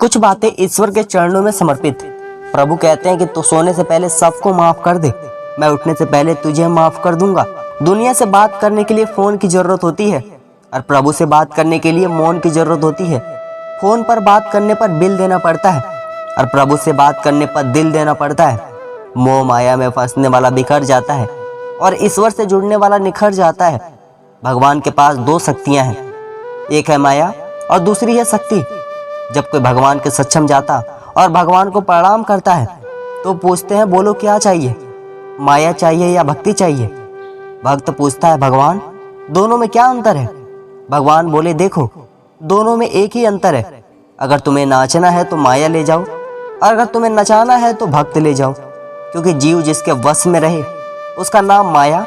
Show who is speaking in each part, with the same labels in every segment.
Speaker 1: कुछ बातें ईश्वर के चरणों में समर्पित। प्रभु कहते हैं कि तू सोने से पहले सबको माफ कर दे, मैं उठने से पहले तुझे माफ कर दूंगा। दुनिया से बात करने के लिए फोन की जरूरत होती है और प्रभु से बात करने के लिए मौन की जरूरत होती है। फोन पर बात करने पर बिल देना पड़ता है और प्रभु से बात करने पर दिल देना पड़ता है। मोह माया में फंसने वाला बिखर जाता है और ईश्वर से जुड़ने वाला निखर जाता है। भगवान के पास दो शक्तियां हैं, एक है माया और दूसरी है शक्ति। जब कोई भगवान के सक्षम जाता और भगवान को प्रणाम करता है तो पूछते हैं बोलो क्या चाहिए, माया चाहिए या भक्ति चाहिए। भक्त पूछता है भगवान दोनों में क्या अंतर है। भगवान बोले देखो दोनों में एक ही अंतर है, अगर तुम्हें नाचना है तो माया ले जाओ और अगर तुम्हें नचाना है तो भक्त ले जाओ। क्योंकि जीव जिसके वश में रहे उसका नाम माया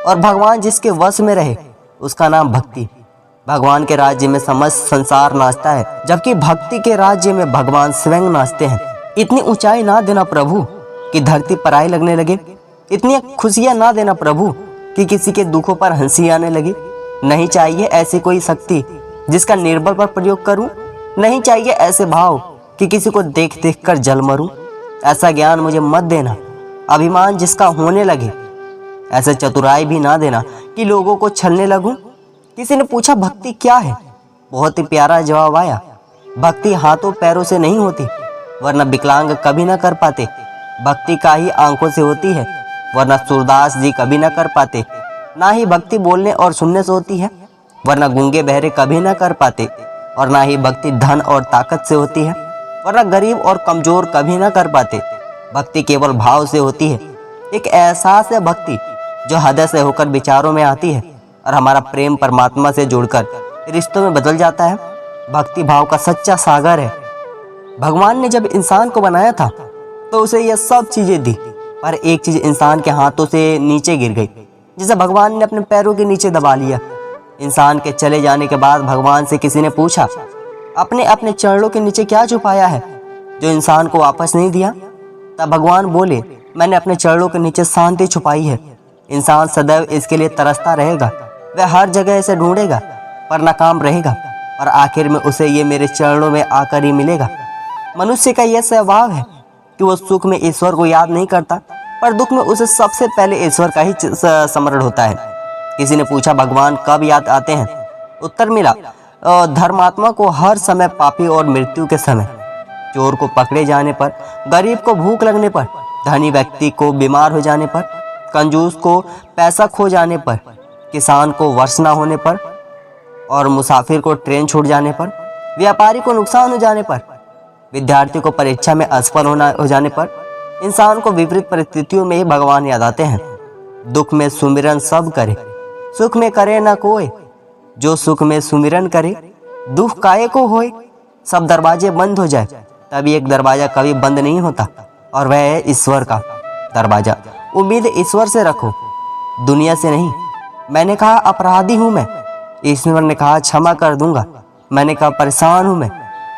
Speaker 1: और भगवान जिसके वश में रहे उसका नाम भक्ति। भगवान के राज्य में समस्त संसार नाचता है, जबकि भक्ति के राज्य में भगवान स्वयं नाचते हैं। इतनी ऊंचाई ना देना प्रभु कि धरती पराई लगने लगे, इतनी खुशियां ना देना प्रभु कि किसी के दुखों पर हंसी आने लगे। नहीं चाहिए ऐसी कोई शक्ति जिसका निर्बल पर प्रयोग करूं, नहीं चाहिए ऐसे भाव कि किसी को देख देख कर जल मरूं। ऐसा ज्ञान मुझे मत देना अभिमान जिसका होने लगे, ऐसे चतुराई भी ना देना कि लोगों को छलने लगूं। किसी ने पूछा भक्ति क्या है, बहुत ही प्यारा जवाब आया, भक्ति हाथों पैरों से नहीं होती वरना विकलांग कभी ना कर पाते। भक्ति का ही आंखों से होती है वरना सूरदास जी कभी ना कर पाते। ना ही भक्ति बोलने और सुनने से होती है वरना गूंगे बहरे कभी ना कर पाते। और ना ही भक्ति धन और ताकत से होती है वरना गरीब और कमजोर कभी ना कर पाते। भक्ति केवल भाव से होती है, एक एहसास है भक्ति जो हृदय से होकर विचारों में आती है और हमारा प्रेम परमात्मा से जुड़कर रिश्तों में बदल जाता है। भक्ति भाव का सच्चा सागर है। भगवान ने जब इंसान को बनाया था तो उसे यह सब चीजें दी, पर एक चीज इंसान के हाथों से नीचे गिर गई, जिसे भगवान ने अपने पैरों के नीचे दबा लिया। इंसान के चले जाने के बाद भगवान से किसी ने पूछा अपने अपने चरणों के नीचे क्या छुपाया है जो इंसान को वापस नहीं दिया। तब भगवान बोले मैंने अपने चरणों के नीचे शांति छुपाई है। इंसान सदैव इसके लिए तरसता रहेगा, वह हर जगह इसे ढूंढेगा पर नाकाम रहेगा और आखिर में उसे ये मेरे चरणों में आकर ही मिलेगा। मनुष्य का यह स्वभाव है कि वो सुख में ईश्वर को याद नहीं करता, पर दुख में उसे सबसे पहले ईश्वर का ही स्मरण होता है। किसी ने पूछा भगवान कब याद आते हैं। उत्तर मिला धर्मात्मा को हर समय, पापी और मृत्यु के समय, चोर को पकड़े जाने पर, गरीब को भूख लगने पर, धनी व्यक्ति को बीमार हो जाने पर, कंजूस को पैसा खो जाने पर, किसान को वर्षा न होने पर और मुसाफिर को ट्रेन छूट जाने पर, व्यापारी को नुकसान हो जाने पर, विद्यार्थी को परीक्षा में असफल हो जाने पर, इंसान को विपरीत परिस्थितियों में ही भगवान याद आते हैं। दुख में सुमिरन सब करे, सुख में करे न कोई, जो सुख में सुमिरन करे दुख काहे को होए। सब दरवाजे बंद हो जाए तभी एक दरवाजा कभी बंद नहीं होता और वह है ईश्वर का दरवाजा। उम्मीद ईश्वर से रखो, दुनिया से नहीं। मैंने कहा अपराधी हूँ मैं, ईश्वर ने कहा क्षमा कर दूंगा। मैंने कहा परेशान हूँ मैं,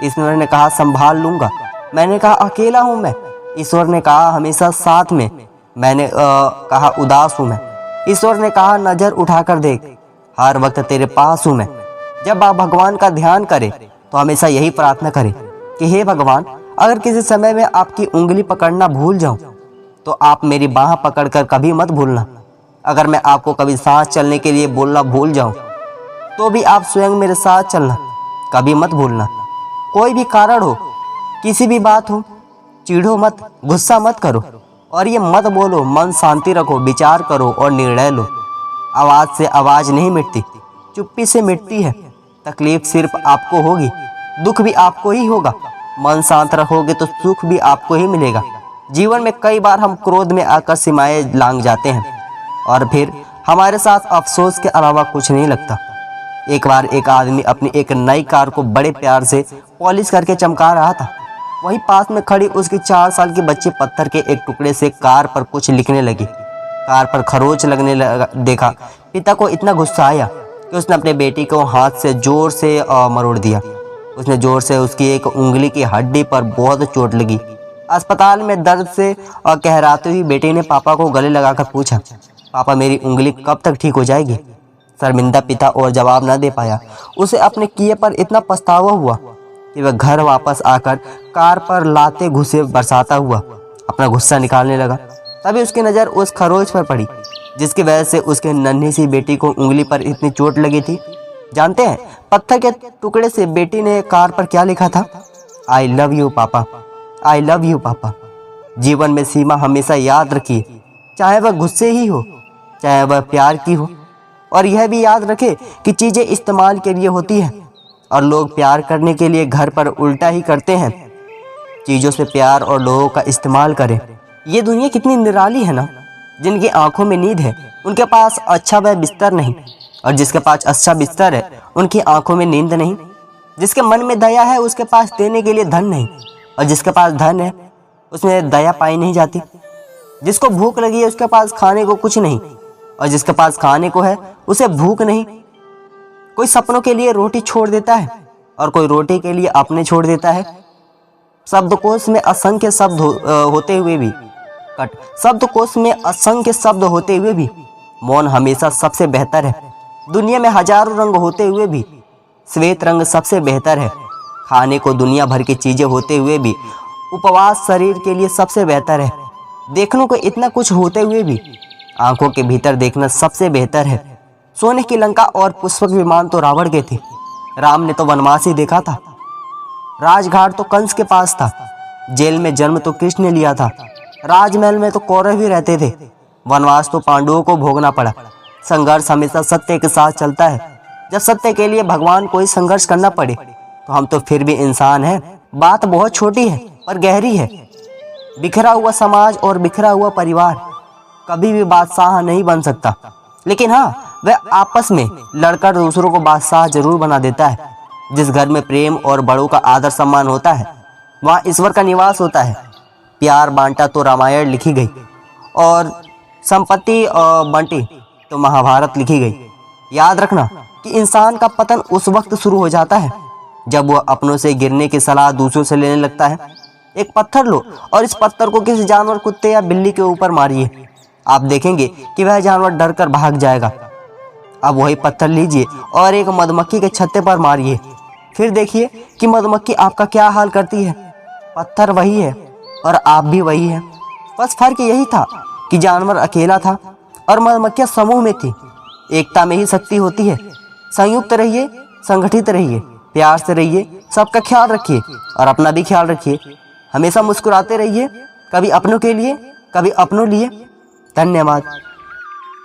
Speaker 1: ईश्वर ने कहा संभाल लूंगा। मैंने कहा अकेला हूँ मैं, ईश्वर ने कहा हमेशा साथ में। मैंने कहा उदास हूँ मैं, ईश्वर ने कहा नजर उठाकर देख, हर वक्त तेरे पास हूँ मैं। जब आप भगवान का ध्यान करें तो हमेशा यही प्रार्थना करें कि हे भगवान अगर किसी समय में आपकी उंगली पकड़ना भूल जाऊं तो आप मेरी बाह पकड़कर कभी मत भूलना। अगर मैं आपको कभी सांस चलने के लिए बोलना भूल जाऊं तो भी आप स्वयं मेरे साथ चलना, कभी मत भूलना। कोई भी कारण हो, किसी भी बात हो, चिढ़ो मत, गुस्सा मत करो और ये मत बोलो मन शांति रखो, विचार करो और निर्णय लो। आवाज से आवाज नहीं मिटती, चुप्पी से मिटती है। तकलीफ सिर्फ आपको होगी, दुख भी आपको ही होगा। मन शांत रखोगे तो सुख भी आपको ही मिलेगा। जीवन में कई बार हम क्रोध में आकर सीमाएं लांघ जाते हैं और फिर हमारे साथ अफसोस के अलावा कुछ नहीं लगता। एक बार एक आदमी अपनी एक नई कार को बड़े प्यार से पॉलिश करके चमका रहा था। वहीं पास में खड़ी उसकी 4 साल की बच्ची पत्थर के एक टुकड़े से कार पर कुछ लिखने लगी। कार पर खरोच लगने लगा देखा पिता को इतना गुस्सा आया कि उसने अपने बेटी को हाथ से जोर से मरोड़ दिया। उसने जोर से उसकी एक उंगली की हड्डी पर बहुत चोट लगी। अस्पताल में दर्द से कहराती हुई बेटी ने पापा को गले लगाकर पूछा, पापा मेरी उंगली कब तक ठीक हो जाएगी। शर्मिंदा पिता और जवाब न दे पाया। उसे अपने किए पर इतना पछतावा हुआ कि वह घर वापस आकर कार पर लाते घुसे बरसाता हुआ अपना गुस्सा निकालने लगा। तभी उसकी नज़र उस खरोच पर पड़ी जिसकी वजह से उसके नन्ही सी बेटी को उंगली पर इतनी चोट लगी थी। जानते हैं पत्थर के टुकड़े से बेटी ने कार पर क्या लिखा था? आई लव यू पापा, आई लव यू पापा। जीवन में सीमा हमेशा याद रखिए, चाहे वह गुस्से ही हो चाहे वह प्यार की हो। और यह भी याद रखे कि चीज़ें इस्तेमाल के लिए होती हैं और लोग प्यार करने के लिए घर पर उल्टा ही करते हैं। चीज़ों से प्यार और लोगों का इस्तेमाल करें। ये दुनिया कितनी निराली है ना। जिनकी आंखों में नींद है उनके पास अच्छा वह बिस्तर नहीं, और जिसके पास अच्छा बिस्तर है उनकी आंखों में नींद नहीं। जिसके मन में दया है उसके पास देने के लिए धन नहीं, और जिसके पास धन है उसमें दया पाई नहीं जाती। जिसको भूख लगी है उसके पास खाने को कुछ नहीं, और जिसके पास खाने को है उसे भूख नहीं। कोई सपनों के लिए रोटी छोड़ देता है और कोई रोटी के लिए अपने छोड़ देता है। शब्दकोश में असंख्य शब्द होते हुए भी शब्दकोश में असंख्य शब्द होते हुए भी मौन हमेशा सबसे बेहतर है। दुनिया में हजारों रंग होते हुए भी श्वेत रंग सबसे बेहतर है। खाने को दुनिया भर की चीज़ें होते हुए भी उपवास शरीर के लिए सबसे बेहतर है। देखने को इतना कुछ होते हुए भी आंखों के भीतर देखना सबसे बेहतर है। सोने की लंका और पुष्पक विमान तो रावण के थे, राम ने तो वनवास ही देखा था। राजघाट तो कंस के पास था, जेल में जन्म तो कृष्ण ने लिया था। राजमहल में तो कौरव ही रहते थे, वनवास तो पांडवों को भोगना पड़ा। संघर्ष हमेशा सत्य के साथ चलता है। जब सत्य के लिए भगवान को ही संघर्ष करना पड़े तो हम तो फिर भी इंसान हैं। बात बहुत छोटी है पर गहरी है। बिखरा हुआ समाज और बिखरा हुआ परिवार कभी भी बादशाह नहीं बन सकता, लेकिन हाँ वह आपस में लड़कर दूसरों को बादशाह जरूर बना देता है। जिस घर में प्रेम और बड़ों का आदर सम्मान होता है वहाँ ईश्वर का निवास होता है। प्यार बांटा तो रामायण लिखी गई, और संपत्ति बांटी तो महाभारत लिखी गई। याद रखना कि इंसान का पतन उस वक्त शुरू हो जाता है जब वह अपनों से गिरने की सलाह दूसरों से लेने लगता है। एक पत्थर लो और इस पत्थर को किसी जानवर, कुत्ते या बिल्ली के ऊपर मारिए। आप देखेंगे कि वह जानवर डर कर भाग जाएगा। अब वही पत्थर लीजिए और एक मधुमक्खी के छत्ते पर मारिए, फिर देखिए कि मधुमक्खी आपका क्या हाल करती है। पत्थर वही है और आप भी वही है, बस फर्क यही था कि जानवर अकेला था और मधुमक्खियाँ समूह में थी। एकता में ही शक्ति होती है। संयुक्त रहिए, संगठित रहिए, प्यार से रहिए, सबका ख्याल रखिए और अपना भी ख्याल रखिए। हमेशा मुस्कुराते रहिए, कभी अपनों के लिए कभी अपनों लिए। धन्यवाद।